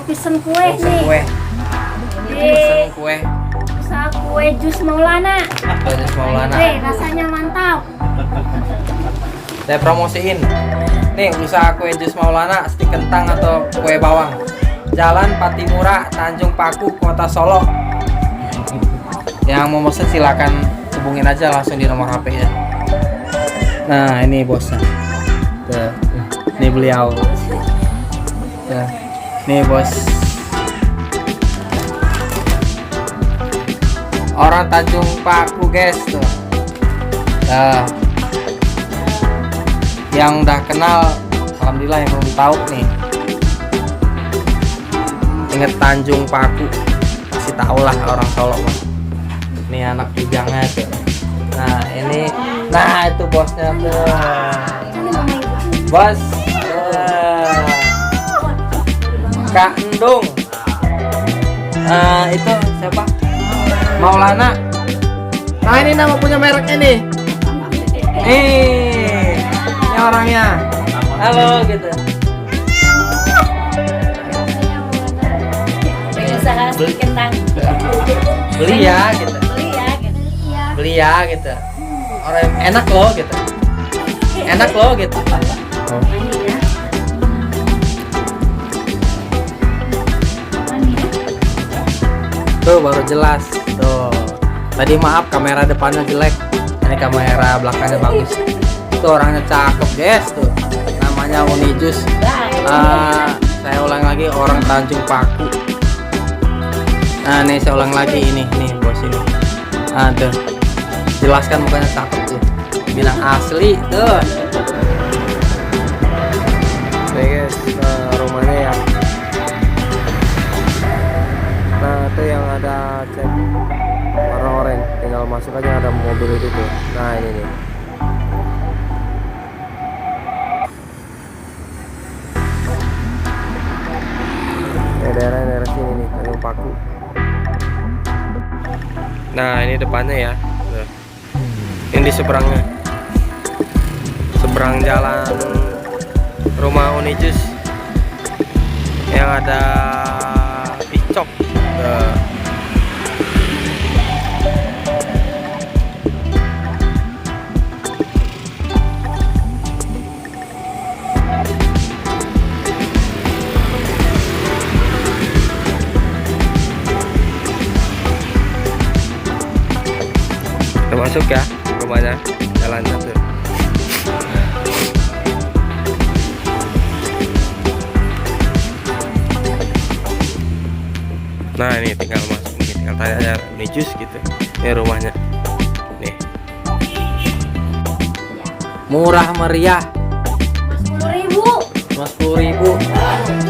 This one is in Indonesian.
pesen kue Pesen nih. kue. Pesen kue. Usaha kue Jus Maulana. Jus Maulana. Rasanya mantap. Saya promosiin. Nih usaha kue Jus Maulana, stik kentang atau kue bawang. Jalan Patimura, Tanjung Paku, Kota Solo. Yang mau pesen silakan hubungin aja langsung di nomor HP ya. Nah ini bosnya. Tuh, ini beliau. Tuh, nih bos. Orang Tanjung Paku guys tuh. Nah, yang udah kenal, alhamdulillah. Yang belum tahu nih, inget Tanjung Paku, pasti tahu lah orang Solo. Ini anak bujangnya tuh. Nah ini, nah itu bosnya tuh. Bos, Kak Endung. Itu siapa? Maulana. Nah ini nama punya mereknya nih. Ini orangnya. Halo gitu. Usaha stik kentang. Beli ya gitu. Beli ya gitu. Orang enak loh gitu. Enak loh gitu. Tuh baru jelas. Tuh. Tadi maaf kamera depannya jelek. Ini kamera belakangnya bagus. Itu orangnya cakep guys tuh. Namanya Unijus. Saya ulang lagi, orang Tanjung Paku. Nah nih saya ulang lagi, ini nih bos ini. Tuh. Jelaskan mukanya cakep tuh. Bilang asli tuh. Oke guys, rumahnya ya. Nah itu yang ada cat warna oranye, tinggal masuk aja, ada mobil itu tuh. Nah ini nih. Daerah sini nih, Tanjung Paku. Nah ini depannya ya. Ini di seberangnya, seberang jalan rumah Unijus yang ada picok. Kita masuk ya rumahnya, jalan satu. Nah ini tinggal masuk nih, tinggal tanya aja Unijus gitu. Ini rumahnya nih, murah meriah, 10.000. cuma 10.000.